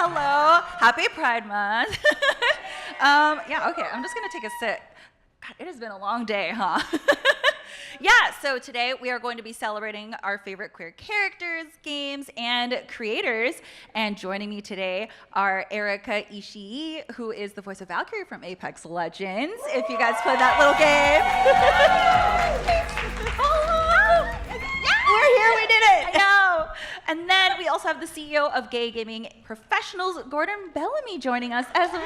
Hello. Happy Pride Month. Yeah, okay, I'm just gonna take a sip. God, it has been a long day, huh? Yeah, so today we are going to be celebrating our favorite queer characters, games, and creators. And joining me today are Erika Ishii, who is the voice of Valkyrie from Apex Legends, if you guys play that little game. We're here, we did it! I know. And then we also have the CEO of Gay Gaming Professionals, Gordon Bellamy, joining us as well.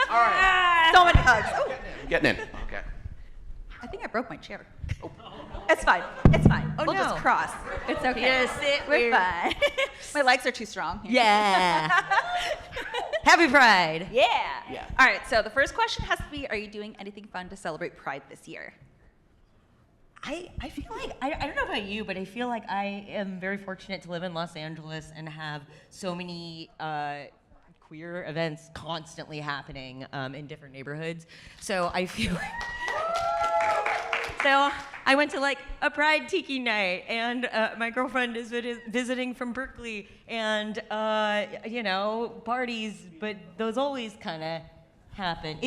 All right. So many hugs. Oh. Getting in. Okay. I think I broke my chair. Oh. It's fine. It's fine. We'll just cross. It's okay. Yes, We're fine. My legs are too strong. Yeah. Happy Pride. Yeah. All right, so the first question has to be, are you doing anything fun to celebrate Pride this year? I feel like, I don't know about you, but I feel like I am very fortunate to live in Los Angeles and have so many queer events constantly happening in different neighborhoods. So I feel like... So I went to like a Pride Tiki night, and my girlfriend is visiting from Berkeley, and you know, parties, but those always kind of happen.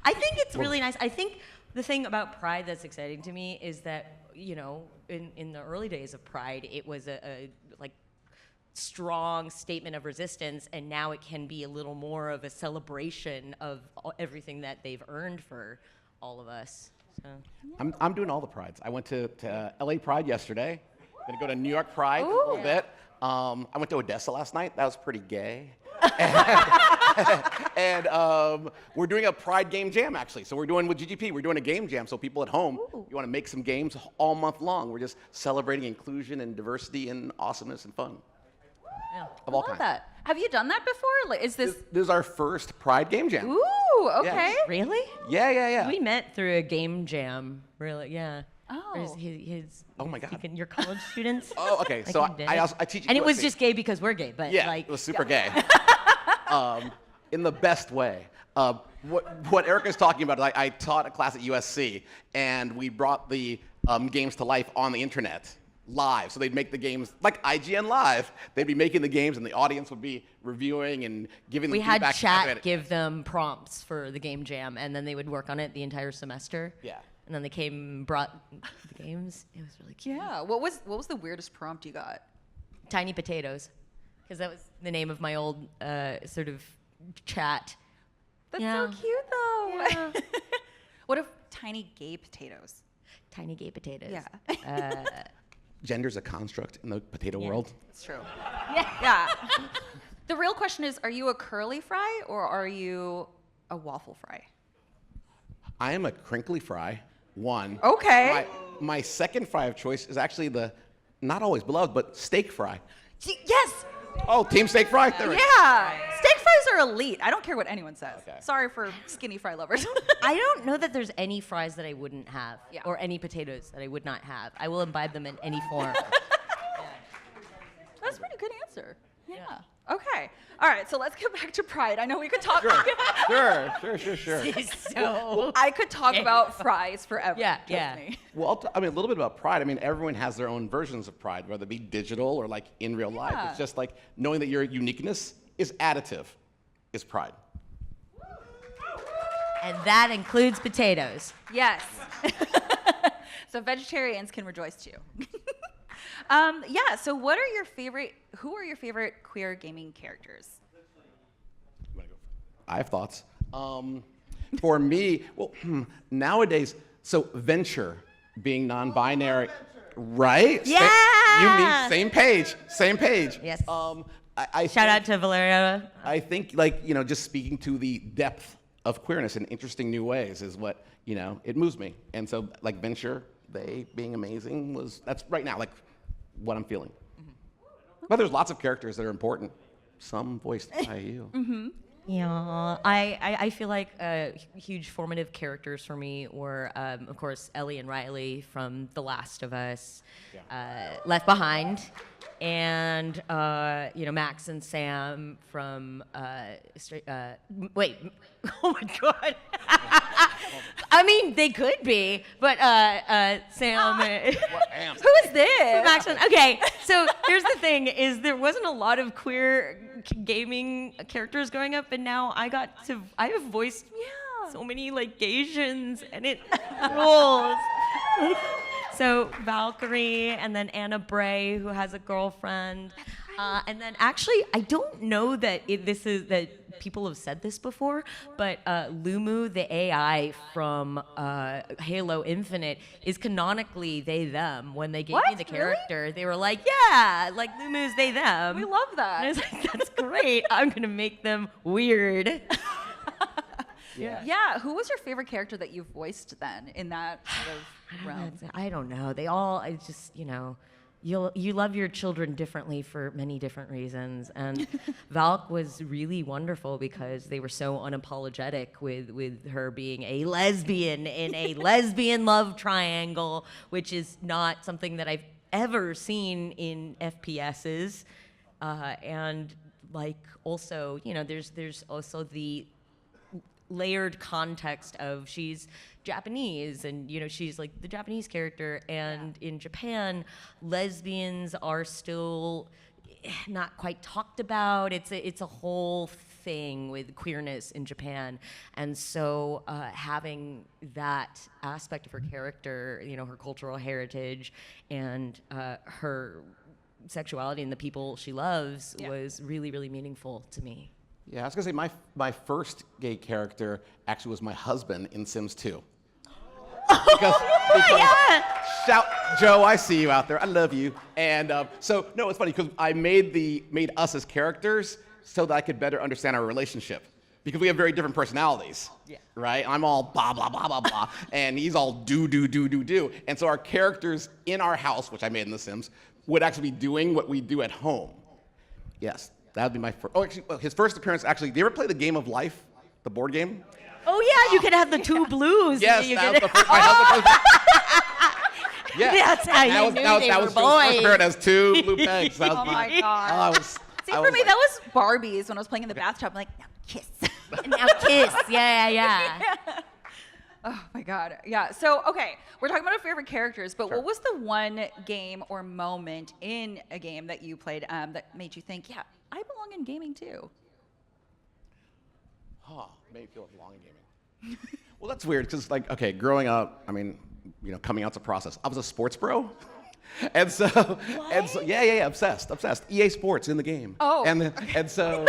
I think it's really nice. I think the thing about Pride that's exciting to me is that, you know, in the early days of Pride, it was a like strong statement of resistance, and now it can be a little more of a celebration of everything that they've earned for all of us. So. I'm doing all the prides. I went to LA Pride yesterday. Gonna go to New York Pride in a little bit. I went to Odessa last night. That was pretty gay. and we're doing a Pride game jam, actually. So we're doing with GGP, we're doing a game jam. So people at home, you want to make some games all month long. We're just celebrating inclusion and diversity and awesomeness and fun. Yeah. Of all I love kinds. that. Have you done that before? Like, is this... This is our first Pride game jam. Ooh, okay. Yes. Really? Yeah. We met through a game jam, really, yeah. Oh. Or his Oh my God. Your college students? Oh, okay. So I teach. And it was USC. just gay because we're gay, but Yeah, like. it was super gay. In the best way. What Erika's talking about, I taught a class at USC, and we brought the games to life on the internet. Live, so they'd make the games like ign-live. They'd be making the games, and the audience would be reviewing and giving them feedback. We had chat give them prompts for the game jam, and then they would work on it the entire semester. Yeah. And then they came, brought the games. It was really cute. Yeah. What was the weirdest prompt you got? Tiny potatoes, because that was the name of my old sort of chat. That's Yeah. so cute, though. Yeah. What if tiny gay potatoes? Tiny gay potatoes. Yeah. Gender's a construct in the potato world. It's true. Yeah. The real question is, are you a curly fry or are you a waffle fry? I am a crinkly fry. One. Okay. My second fry of choice is actually the not always beloved, but steak fry. Yes. Oh, team steak fry. There we go. Yeah. Steak fries are elite. I don't care what anyone says. Okay. Sorry for skinny fry lovers. I don't know that there's any fries that I wouldn't have, Yeah. or any potatoes that I would not have. I will imbibe them in any form. That's a pretty good answer. Yeah. Okay. All right. So let's get back to Pride. I know we could talk. Sure. So. I could talk about fries forever. Yeah, trust yeah. me. Well, I mean, a little bit about Pride. I mean, everyone has their own versions of Pride, whether it be digital or like in real life. Yeah. It's just like knowing that your uniqueness is additive, is Pride. And that includes potatoes. Yes. So vegetarians can rejoice too. Yeah. So who are your favorite queer gaming characters? I have thoughts. For me, well, nowadays, so Venture being non-binary, right? Yeah! You mean same page. Yes. I Shout out to Valeria. I think, like, you know, just speaking to the depth of queerness in interesting new ways is what, you know, it moves me. And so, like, Venture, they being amazing that's right now, like, what I'm feeling. Mm-hmm. But there's lots of characters that are important, some voiced by you. Mm-hmm. Yeah, I feel like huge formative characters for me were, of course, Ellie and Riley from The Last of Us, Left Behind, and Max and Sam from wait, oh my God. I mean, they could be, but Sam. Who is this? Max and, okay, so here's the thing: is there wasn't a lot of queer gaming characters growing up, and now I have voiced so many like Asians, and it rules. So Valkyrie, and then Anna Bray, who has a girlfriend, and then actually, I don't know that that people have said this before, but Lumu, the AI from Halo Infinite, is canonically they them. When they gave me the character, they were like, yeah, like Lumu's they them. We love that. And I was like, that's great. I'm gonna make them weird. Yeah. Who was your favorite character that you voiced then in that sort of realm? I don't know. They all, I just, you love your children differently for many different reasons. And Valk was really wonderful because they were so unapologetic with her being a lesbian in a lesbian love triangle, which is not something that I've ever seen in FPSs. And like also, there's also the layered context of she's Japanese, and she's like the Japanese character, and in Japan lesbians are still not quite talked about. It's a whole thing with queerness in Japan, and so having that aspect of her character, her cultural heritage and her sexuality and the people she loves was really, really meaningful to me. Yeah, I was gonna say my first gay character actually was my husband in Sims 2. Because shout Joe, I see you out there. I love you. And so no, it's funny because I made us as characters so that I could better understand our relationship, because we have very different personalities. Yeah. Right? I'm all blah blah blah blah blah, and he's all do. And so our characters in our house, which I made in The Sims, would actually be doing what we do at home. Yes. That would be my first. Oh, actually, his first appearance. Actually, did you ever play the Game of Life, the board game? Oh yeah, you could have the two blues. Yes, that was the first. My husband. Yeah, that's how you knew they were boys. First appearance has two blue pegs. Oh my God. See, for me, that was Barbies when I was playing in the bathtub. I'm like, now kiss. Now kiss. Yeah. Oh my God. Yeah. So, okay, we're talking about our favorite characters, but what was the one game or moment in a game that you played that made you think, yeah, I belong in gaming too? Made me feel like belong in gaming. Well, that's weird because, like, okay, growing up, I mean, coming out's a process. I was a sports bro. And so, yeah, obsessed. EA Sports in the game. Oh. And so,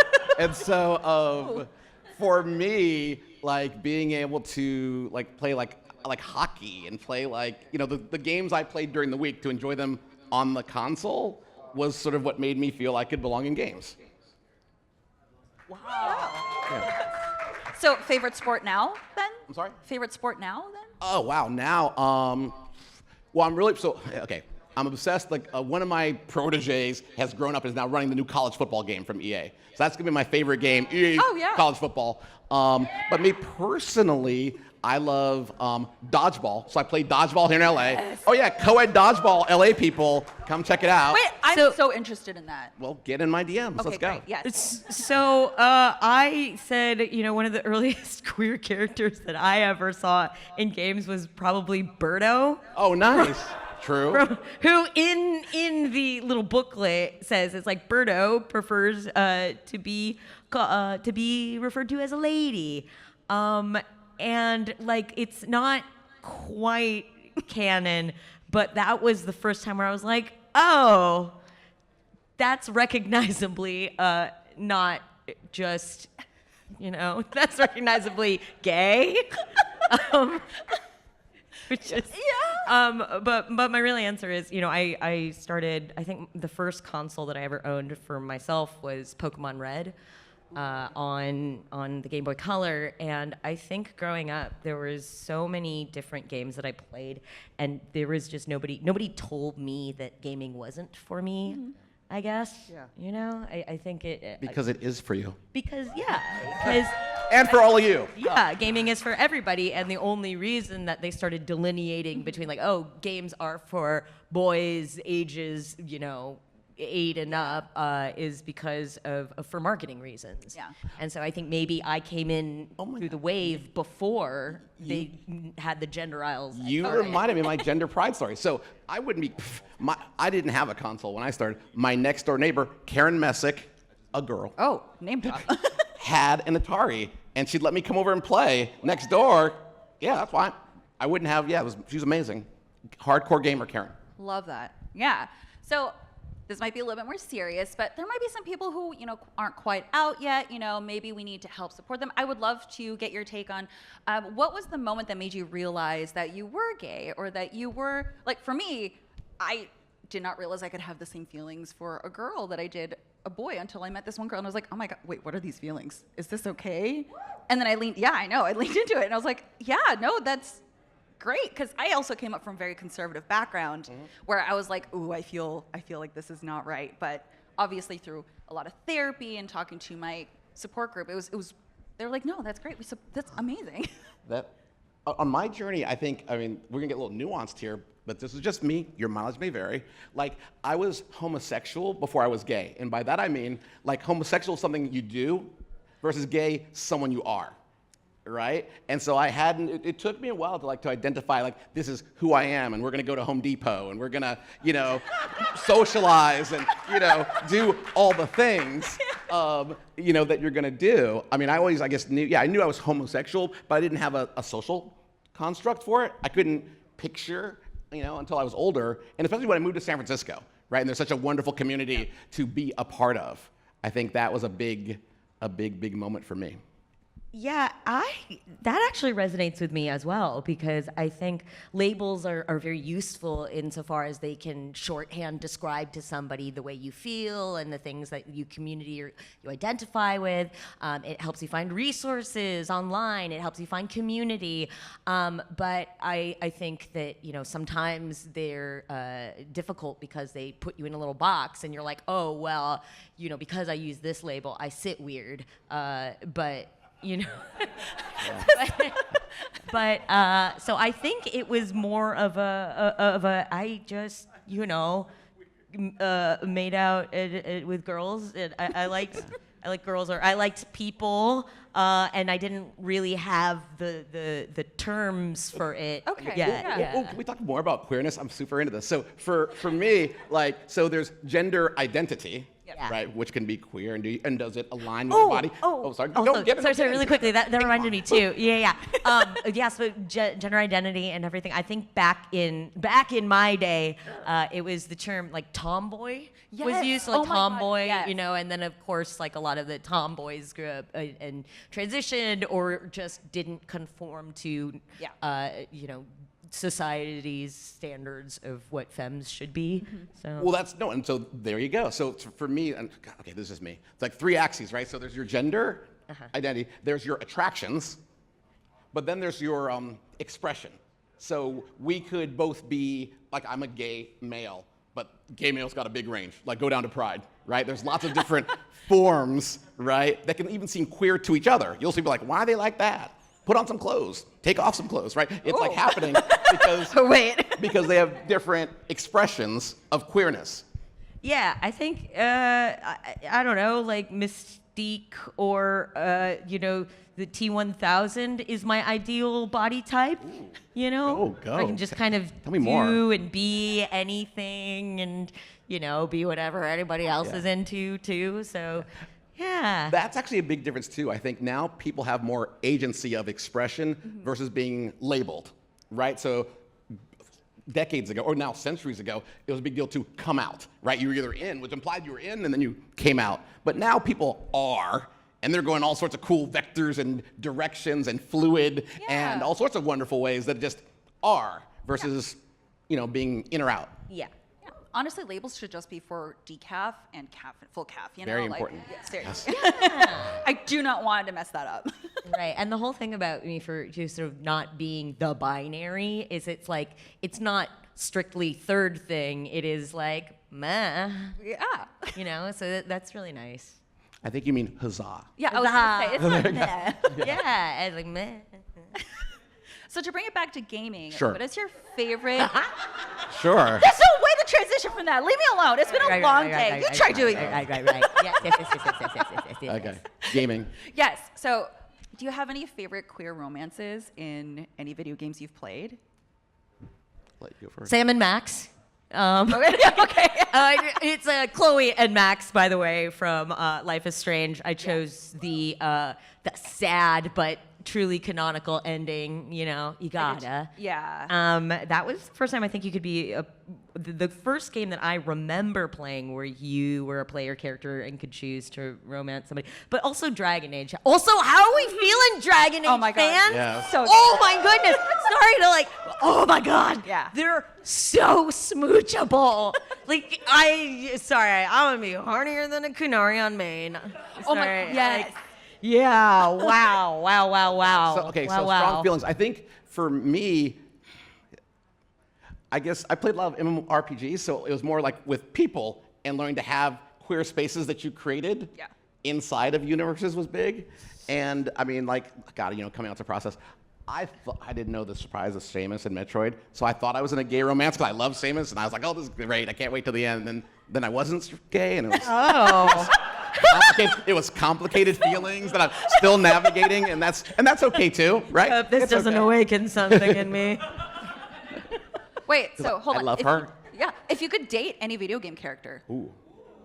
for me, like being able to like play like hockey and play like the games I played during the week to enjoy them on the console was sort of what made me feel I could belong in games. Wow. Yeah. So, favorite sport now then? I'm sorry? Favorite sport now then? Oh wow, now well I'm really okay. I'm obsessed. Like one of my proteges has grown up and is now running the new college football game from EA. So that's gonna be my favorite game, EA college football. But me personally, I love dodgeball. So I play dodgeball here in LA. Yes. Oh yeah, co-ed dodgeball, LA people, come check it out. Wait, I'm so interested in that. Well, get in my DMs. Okay, Let's go. great. Yes. So I said, one of the earliest queer characters that I ever saw in games was probably Birdo. Oh, nice. True. Who in the little booklet says it's like Birdo prefers to be referred to as a lady, and like it's not quite canon, but that was the first time where I was like, oh, that's recognizably not just that's recognizably gay. Which is, but my real answer is, I started, I think the first console that I ever owned for myself was Pokemon Red on the Game Boy Color, and I think growing up there was so many different games that I played, and there was just nobody told me that gaming wasn't for me. Mm-hmm. I guess. Yeah. I think it. Because it is for you. Because and for all of you. Yeah, gaming is for everybody, and the only reason that they started delineating between games are for boys ages, 8 and up is because of for marketing reasons. Yeah. And so I think maybe I came in through the wave before they had the gender aisles. You reminded me of my gender pride story. So I wouldn't be, I didn't have a console when I started. My next door neighbor, Karen Messick, a girl, Oh, name drop. had an Atari, and she'd let me come over and play next door. Yeah, that's fine. I wouldn't have, she was amazing. Hardcore gamer, Karen. Love that. Yeah. So this might be a little bit more serious, but there might be some people who, aren't quite out yet. Maybe we need to help support them. I would love to get your take on what was the moment that made you realize that you were gay, or that you were, like, for me, I did not realize I could have the same feelings for a girl that I did a boy until I met this one girl, and I was like, oh my God, wait, what are these feelings? Is this okay? And then I leaned into it, and I was like, yeah, no, that's great, because I also came up from a very conservative background where I was like, ooh, I feel like this is not right. But obviously through a lot of therapy and talking to my support group, it was they were like, no, that's great. That's amazing. That on my journey, I think, we're gonna get a little nuanced here, but this is just me. Your mileage may vary. Like, I was homosexual before I was gay, and by that I mean, like, homosexual is something you do, versus gay, someone you are. Right? And so it took me a while to identify, this is who I am, and we're gonna go to Home Depot, and we're gonna, socialize, and, do all the things, that you're gonna do. I always, I knew I was homosexual, but I didn't have a social construct for it. I couldn't picture, until I was older, and especially when I moved to San Francisco, right? And there's such a wonderful community to be a part of. I think that was a big moment for me. Yeah, that actually resonates with me as well, because I think labels are very useful insofar as they can shorthand describe to somebody the way you feel and the things that you identify with. It helps you find resources online. It helps you find community. But I think that sometimes they're difficult because they put you in a little box, and you're like, oh well, because I use this label, I sit weird. But but so I think it was more of a I just made out with girls, and I liked girls, or I liked people, and I didn't really have the terms for it. Okay. Yeah. Oh, can we talk more about queerness? I'm super into this. So for me, so there's gender identity. Yeah. Right, which can be queer, and does it align with your body? Sorry. Sorry, really quickly. That reminded me too. Yeah. So gender identity and everything. I think back in my day, it was the term tomboy was used, tomboy, God, yes. and then of course a lot of the tomboys grew up and transitioned or just didn't conform to, society's standards of what femmes should be. So. Well, and so there you go. So for me, this is me. It's 3 axes, right? So there's your gender identity, there's your attractions, but then there's your expression. So we could both be, I'm a gay male, but gay male's got a big range. Go down to pride, right? There's lots of different forms, right, that can even seem queer to each other. You'll see people why are they like that? Put on some clothes, take off some clothes, right? It's happening because they have different expressions of queerness. Yeah, I think, I don't know, Mystique or, the T-1000 is my ideal body type, Go. I can just kind of do and be anything and, be whatever anybody else is into too, so... Yeah. That's actually a big difference too. I think now people have more agency of expression versus being labeled, right? So decades ago, or now centuries ago, it was a big deal to come out, right? You were either in, which implied you were in, and then you came out. But now people are, and they're going all sorts of cool vectors and directions and fluid and all sorts of wonderful ways that just are versus, being in or out. Yeah. Honestly, labels should just be for decaf and full calf. Very important. Seriously. Yeah. I do not want to mess that up. Right, and the whole thing about me for just sort of not being the binary is it's not strictly third thing. It is meh. Yeah. So that's really nice. I think you mean huzzah. Yeah, I was going to say, it's not meh. Yeah, and meh. So to bring it back to gaming, Sure. what is your favorite? Sure. There's no way to transition from that. Leave me alone. It's been a long day. You try doing it. Right. Yes. Okay. Gaming. Yes. So, do you have any favorite queer romances in any video games you've played? Let you go first. Sam and Max. Okay. It's Chloe and Max, by the way, from Life is Strange. I chose the sad but truly canonical ending. You know, you gotta. Yeah. That was the first time I think you could be the first game that I remember playing where you were a player character and could choose to romance somebody. But also Dragon Age. Also, how are we feeling, Dragon Age Oh my God. fans? Yeah. So Oh my goodness. Sorry to oh my God. Yeah. They're so smoochable. I'm gonna be hornier than a canary on Maine. Oh my- Sorry, yes. yeah. Wow. So, okay, wow, so wow. strong feelings. I think for me, I guess I played a lot of MMORPGs, so it was more like with people and learning to have queer spaces that you created Yeah. inside of universes was big. And I mean, God, coming out to process. I didn't know the surprise of Samus and Metroid, so I thought I was in a gay romance because I love Samus, and I was like, oh, this is great, I can't wait till the end. And then I wasn't gay, and it was complicated. It was complicated feelings that I'm still navigating, and that's okay too, right? Hope this It's doesn't okay. awaken something in me. Wait. So hold I on. love If her. Yeah. If you could date any video game character, Ooh.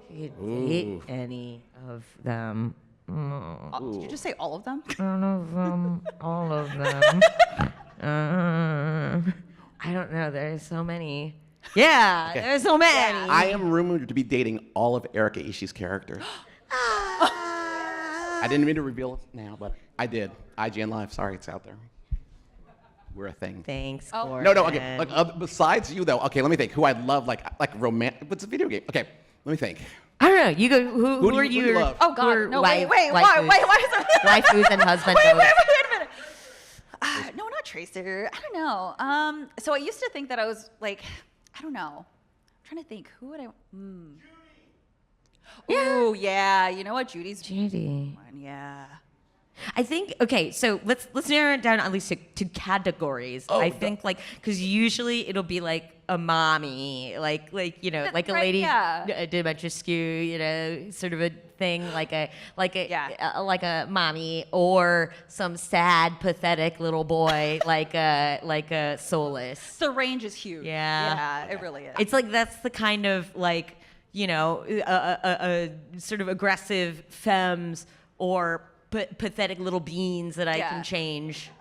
You date any of them? did you just say all of them? All of them. I don't know. There's so many. Yeah, Okay. there's so many. I am rumored to be dating all of Erika Ishii's character. I didn't mean to reveal it now, but I did. IGN Live, sorry, it's out there. We're a thing. Thanks. Oh. Gordon. No, okay. Besides you, though, okay, let me think. Who I love, like romantic. What's a video game? Okay, let me think. I don't know. You go. Who do are you you? love? Oh God. No. Wait. Why is it? Waifus and husband. Wait a minute. No, not Tracer. I don't know. So I used to think that I was like, I don't know. I'm trying to think. Who would I? Ooh, yeah. You know what? Judy's Judy. one. Yeah. I think so let's narrow it down at least to categories. I think because usually it'll be like a mommy, like a Right, lady yeah. Dimitrescu, sort of a thing, like a mommy, or some sad, pathetic little boy, like a Solus. The range is huge. Yeah. Yeah, it really is. It's that's the kind of a sort of aggressive femmes or pathetic little beans that I Yeah. can change.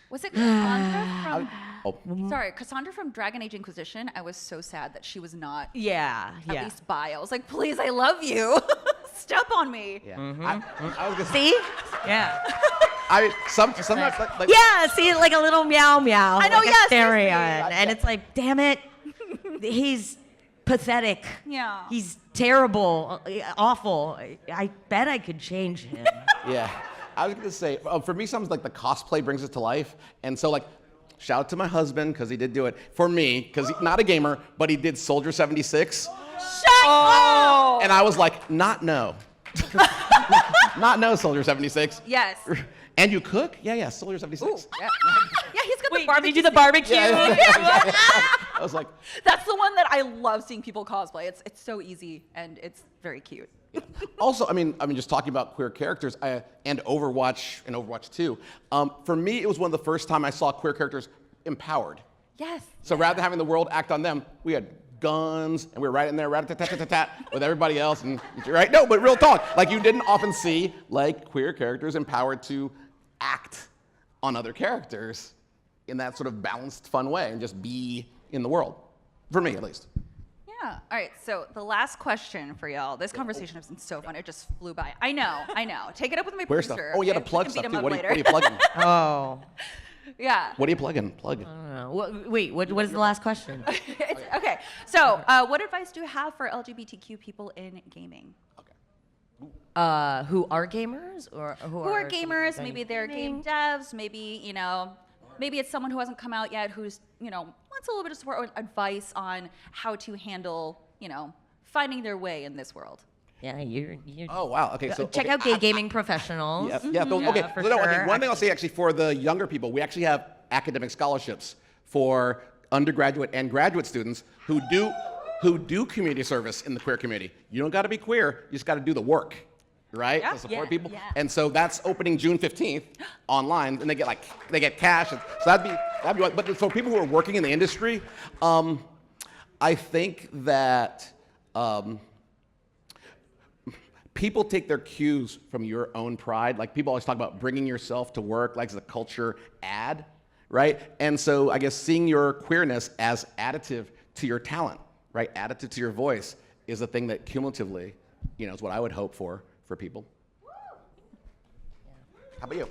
Was it Cassandra Oh, from? Sorry, Cassandra from Dragon Age Inquisition. I was so sad that she was not Yeah. at least bi. I was like, please, I love you. Step on me. yeah. I was gonna say, See? Yeah. sometimes like Yeah, see, like a little meow meow. I know, like yes, a Therion. yes, And it's like, damn it. He's pathetic. Yeah. He's terrible, awful. I bet I could change him. Yeah, I was gonna say for me, something like the cosplay brings it to life, and so shout out to my husband because he did do it for me because he's not a gamer, but he did Soldier 76, Shut up. and I was like, not no, not no Soldier 76. Yes. And you cook? Yeah, Soldier 76. Ooh, yeah. Yeah, he's got the Wait, barbecue. did you do the barbecue? I was like, That's the one that I love seeing people cosplay. It's so easy and it's very cute. also, I mean, just talking about queer characters and Overwatch and Overwatch 2. For me, it was one of the first time I saw queer characters empowered. Yes. So rather than having the world act on them, we had guns and we were right in there, rat-a-tat-tat-tat-tat with everybody else. And right? No, but real talk. You didn't often see queer characters empowered to act on other characters in that sort of balanced, fun way and just be in the world. For me, at least. Yeah. All right. So the last question for y'all. This conversation has been so fun. It just flew by. I know. Take it up with my Where's stuff? producer. Oh, you had okay? to plug We can stuff beat too. him What up are you later. plugging? Oh. Yeah. What are you plugging? Plug. Wait, what is the last question? Okay. So, what advice do you have for LGBTQ people in gaming? Who are gamers or Who are gamers? Maybe they're game devs. Maybe maybe it's someone who hasn't come out yet who's wants a little bit of support or advice on how to handle finding their way in this world. Yeah, you're Oh, wow. Okay, so check out Gay Gaming Professionals. Yeah. Okay. for So no, sure. one thing I'll say actually for the younger people, we actually have academic scholarships for undergraduate and graduate students who do community service in the queer community. You don't got to be queer, you just got to do the work, right? Yeah. To support Yeah, people. yeah. And so that's opening June 15th online, and they get cash. And so that'd be one. But for people who are working in the industry, I think that people take their cues from your own pride. Like people always talk about bringing yourself to work, like the culture ad, right? And so I guess seeing your queerness as additive to your talent, right? Additive to your voice is a thing that cumulatively, is what I would hope for people. How about you?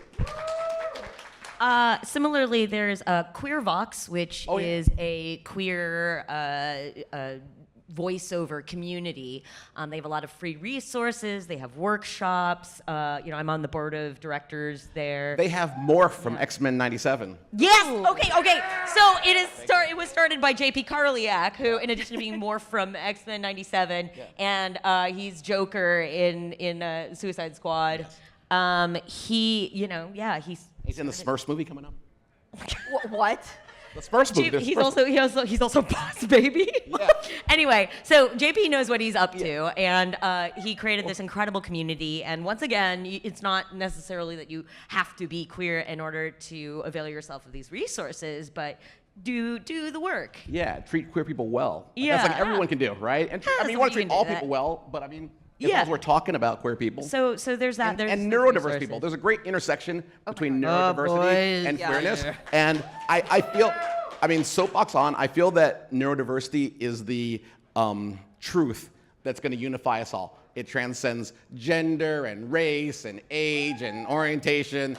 Similarly, there's Queer Vox, which is a queer voiceover community. They have a lot of free resources. They have workshops. I'm on the board of directors there. They have Morph from X-Men 97. Yes. Okay. So it was started by J.P. Karliak, who, in addition to being Morph from X-Men '97, and he's Joker in Suicide Squad. He's in the Smurfs movie coming up. What? The Smurfs movie. He's also Boss Baby. Yeah. Anyway, so JP knows what he's up to, and he created this incredible community. And once again, it's not necessarily that you have to be queer in order to avail yourself of these resources, but do the work. Yeah, treat queer people well. Yeah. That's like everyone can do, right? And you want to treat all people well, but as long as we're talking about queer people. So there's that. And neurodiverse people. There's a great intersection between neurodiversity and queerness. And I feel, soapbox on, I feel that neurodiversity is the truth that's going to unify us all. It transcends gender and race and age and orientation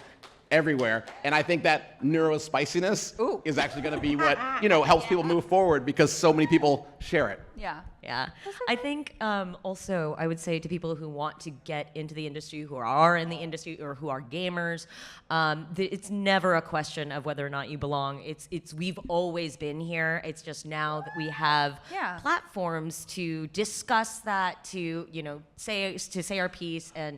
everywhere. And I think that neurospiciness is actually going to be what, helps people move forward because so many people share it. Yeah. Yeah. I think also I would say to people who want to get into the industry, who are in the industry, or who are gamers, it's never a question of whether or not you belong. We've always been here. It's just now that we have platforms to discuss that, to say our piece, and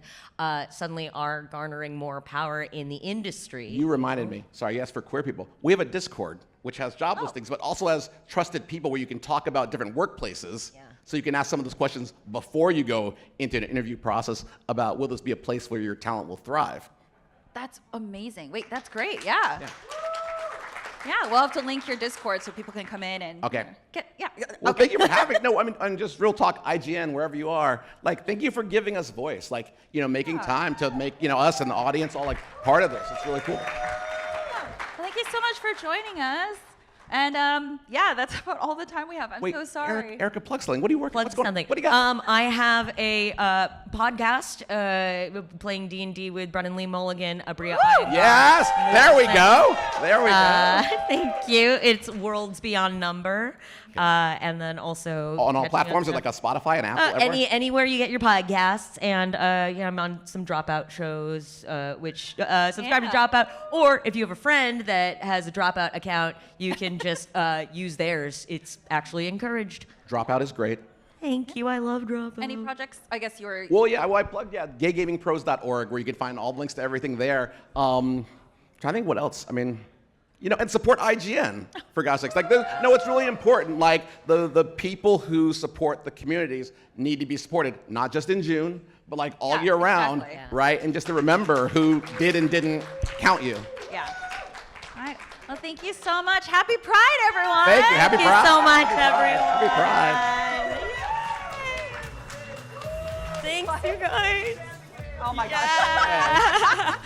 suddenly are garnering more power in the industry. You reminded me. Sorry, yes, for queer people. We have a Discord which has job listings, but also has trusted people where you can talk about different workplaces. Yeah. So you can ask some of those questions before you go into an interview process about will this be a place where your talent will thrive. That's amazing. Wait, that's great. Yeah. Yeah, we'll have to link your Discord so people can come in and Well, thank you for having. No, and just real talk, IGN, wherever you are. Thank you for giving us voice. Making time to make us and the audience all part of this. It's really cool. Thank you so much for joining us. And that's about all the time we have. I'm so sorry. Erika, plug something. What are you working on? Plug something. What do you got? I have a podcast playing D&D with Brennan Lee Mulligan, Abria. Yes, there we go. Thank you. It's Worlds Beyond Number. And then also on all platforms, like a Spotify and Apple. Anywhere you get your podcasts, and I'm on some Dropout shows, which subscribe to Dropout, or if you have a friend that has a Dropout account, you can just use theirs. It's actually encouraged. Dropout is great. Thank you. I love Dropout. Any projects? I guess you were. Well, I plugged gaygamingpros.org, where you can find all the links to everything there. Trying to think what else. And support IGN, for God's sakes. It's really important. The people who support the communities need to be supported, not just in June, but all year round, right? And just to remember who did and didn't count you. Yeah. All right. Well, thank you so much. Happy Pride, everyone. Thank you. Happy Pride. Thank you so much, everyone. Happy Pride. Thanks, you guys. Oh my gosh.